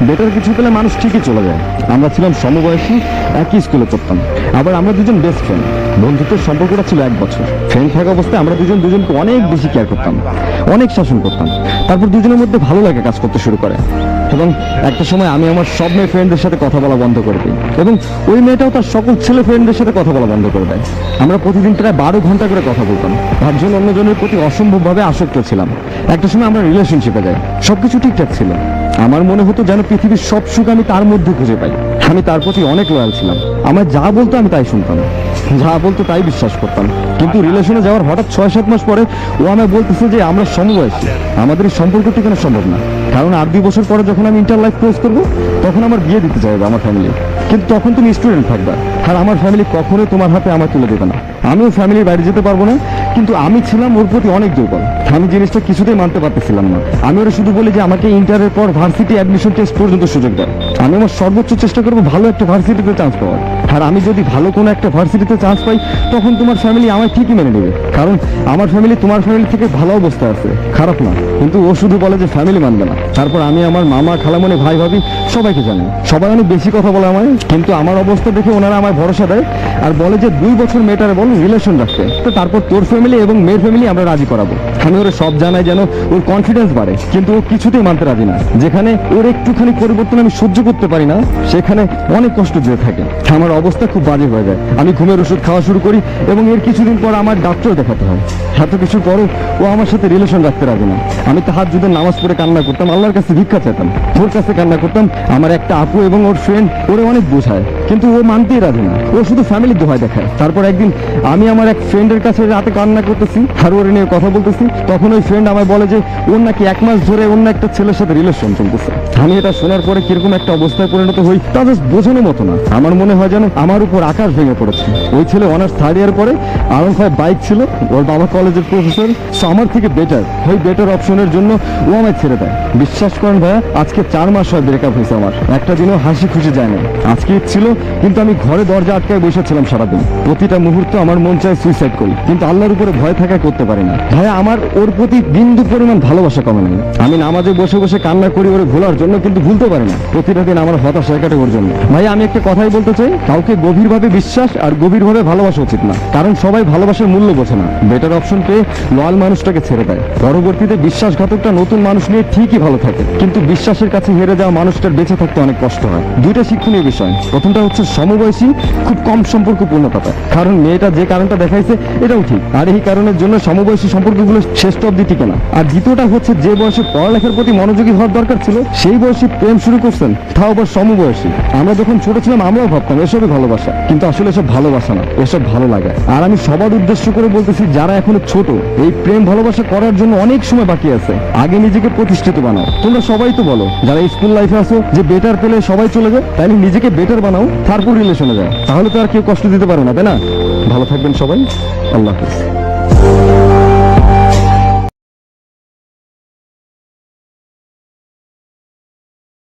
Better কিছু পেলে মানুষ ঠিকই চলে যায়। আমরা ছিলাম সমবয়সী, একই স্কুলে পড়তাম, আবার আমরা দুজন বেস্ট ফ্রেন্ড। বন্ধুত্বের সম্পর্কটা ছিল 1 বছর। ফ্রেন্ড থাকা অবস্থায় আমরা দুজন দুজনকে অনেক বেশি কেয়ার করতাম, অনেক শাসন করতাম। তারপর দুজনের মধ্যে ভালো লাগে কাজ করতে শুরু করে, এবং একটা সময় আমি আমার সব মেয়ে ফ্রেন্ডদের সাথে কথা বলা বন্ধ করে দিই, এবং ওই মেয়েটাও তার সকল ছেলে ফ্রেন্ডদের সাথে কথা বলা বন্ধ করে দেয়। আমরা প্রতিদিন প্রায় 12 ঘন্টা করে কথা বলতাম, একজন অন্যজনের প্রতি অসম্ভবভাবে আসক্ত ছিলাম। একটা সময় আমরা রিলেশনশিপে যাই, সবকিছু ঠিকঠাক ছিল। আমার মনে হতো যেন পৃথিবীর সব সুখ আমি তার মধ্যে খুঁজে পাই। আমি তার প্রতি অনেক লয়াল ছিলাম, আমার যা বলতো আমি তাই শুনতাম, যা বলতো তাই বিশ্বাস করতাম। কিন্তু রিলেশনে যাওয়ার হঠাৎ 6-7 মাস পরে ও আমায় বলতেছে যে আমরা সমবয়সী, আমাদের এই সম্পর্ক টিকানো সম্ভব না, কারণ 8-2 বছর পরে যখন আমি ইন্টার লাইফ ক্লোজ করবো তখন আমার বিয়ে দিতে চাইবে আমার ফ্যামিলি, কিন্তু তখন তুমি স্টুডেন্ট থাকবে, আর আমার ফ্যামিলি কখনোই তোমার হাতে আমার তুলে দেবে না। আমিও ফ্যামিলির বাইরে যেতে পারবো না, কিন্তু আমি ছিলাম ওর প্রতি অনেক দুর্বল। আমি জিনিসটা কিছুতেই মানতে পারতেছিলাম না। আমি ওরা শুধু বলি যে আমাকে ইন্টারের পর ভার্সিটি অ্যাডমিশন টেস্ট পর্যন্ত সুযোগ দেয়, আমি আমার সর্বোচ্চ চেষ্টা করবো ভালো একটা ভার্সিটিতে চান্স পাওয়ার। আর আমি যদি ভালো কোনো একটা ভার্সিটিতে চান্স পাই তখন তোমার ফ্যামিলি আমায় ঠিকই মেনে নেবে, কারণ আমার ফ্যামিলি তোমার ফ্যামিলি থেকে ভালো অবস্থায় আছে, খারাপ না। কিন্তু ও শুধু বলে যে ফ্যামিলি মানবে না। তারপর আমি আমার মামা, খালামণি, ভাই, ভাবি সবাইকে জানি, সবাই অনেক বেশি কথা বলে আমায়, কিন্তু আমার অবস্থা দেখে ওনারা আমায় ভরসা দেয় আর বলে যে 2 বছর মেয়েটারে বল রিলেশন রাখতে, তো তারপর তোর ফ্যামিলি এবং মেয়ের ফ্যামিলি আমরা রাজি করাবো। আমি ওরা সব জানাই যেন ওর কনফিডেন্স বাড়ে, কিন্তু ও কিছুতেই মানতে রাজি না। যেখানে ওর একটুখানি পরিবর্তন আমি সহ্য করতে পারি না, সেখানে অনেক কষ্ট দিয়ে থাকে। আমার অবস্থা খুব বাজে হয়ে যায়, আমি ঘুমের ওষুধ খাওয়া শুরু করি এবং এর কিছুদিন পর আমার ডাক্তার দেখাতে হয়। এত কিছুর পরও ও আমার সাথে রিলেশন রাখতে রাজি না। আমি তাহাজ্জুদের নামাজ পড়ে কান্না করতাম, আল্লাহর কাছে ভিক্ষা চাইতাম, ওর কাছে কান্না করতাম। আমার একটা আপু এবং ওর ফ্রেন্ড ওরে অনেক বোঝায়, কিন্তু ও মানতেই রাজি না, ও শুধু ফ্যামিলির দোহাই দেখায়। তারপর একদিন আমি আমার এক ফ্রেন্ডের কাছে রাতে কান্না করতেছি আর ওর নিয়ে কথা বলতেছি, তখন ওই ফ্রেন্ড আমায় বলে যে ওর নাকি 1 মাস ধরে অন্য একটা ছেলের সাথে রিলেশন চলতেছে। আমি এটা শোনার পরে কিরকম একটা অবস্থায় পরিণত হই তা জাস্ট বোঝানোর মতো না। আমার মনে হয় যেন আমার উপর আকাশ ভেঙে পড়েছে। ওই ছেলে অনার্স 3rd ইয়ার পরে আরন 5 বাইক ছিল, ওর বাবা কলেজের প্রফেসর, সো আমার থেকে বেটার, ওই বেটার অপশনের জন্য ও আমায় ছেড়ে দেয়। বিশ্বাস করেন ভাইয়া, আজকে 4 মাস হয় ব্রেকআপ হয়েছে আমার, একটা দিনও হাসি খুশি যায় না। আজকে ঈদ ছিল, কিন্তু আমি ঘরে দরজা আটকায় বসেছিলাম সারাদিন। প্রতিটা মুহূর্তে আমার মন চায় সুইসাইড করি, কিন্তু আল্লাহর উপরে ভয় থাকায় করতে পারি না। ভাইয়া, আমার ওর প্রতি বিন্দু পরিমাণ ভালোবাসা কমে নাই। আমি নামাজে বসে বসে কান্না করি ওরে ভোলার জন্য, কিন্তু ভুলতে পারি না। প্রতিটা দিন আমার হতাশা কাটে ওর জন্য। ভাইয়া, আমি একটা কথাই বলতে চাই, কাউকে গভীরভাবে বিশ্বাস আর গভীরভাবে ভালোবাসা উচিত না, কারণ সবাই ভালোবাসার মূল্য বোঝে না। বেটার অপশন পেয়ে লয়াল মানুষটাকে ছেড়ে দেয়, পরবর্তীতে বিশ্বাসঘাতকটা নতুন মানুষ নিয়ে ঠিকই ভালো থাকে, কিন্তু বিশ্বাসের কাছে হেরে যাওয়া মানুষটার বেঁচে থাকতে অনেক কষ্ট হয়। 2টা শিক্ষণীয় বিষয়। প্রথমটা হচ্ছে সমবয়সী খুব কম সম্পর্ক পূর্ণতা পায়, কারণ মেয়েটা যে কারণটা দেখাইছে এটাও ঠিক, আর এই কারণের জন্য সমবয়সী সম্পর্কগুলো শেষ অব্দি টিকে না। আর দ্বিতীয়টা হচ্ছে যে বয়সে পড়ালেখার প্রতি মনোযোগী হওয়ার দরকার ছিল সেই বয়সে প্রেম শুরু করছেন, তাও আবার সমবয়সী। আমরা যখন ছোট ছিলাম আমরাও ভাবতাম এসবই ভালোবাসা, কিন্তু আসলে এসব ভালোবাসা না, এসব ভালো লাগে। আর আমি সবার উদ্দেশ্য করে বলতেছি, যারা এখনো ছোট, এই প্রেম ভালোবাসা করার জন্য অনেক সময় বাকি আছে। আগে নিজেকে প্রতিষ্ঠিত বানাও। তোমরা সবাই তো বলো যারা স্কুল লাইফে আছো যে বেটার পেলে সবাই চলে যায়, তাইলে নিজেকে বেটার বানাও, তারপর রিলেশনে যাও, তাহলে তো আর কেউ কষ্ট দিতে পারে না, তাই না? ভালো থাকবেন সবাই, আল্লাহ হাফেজ।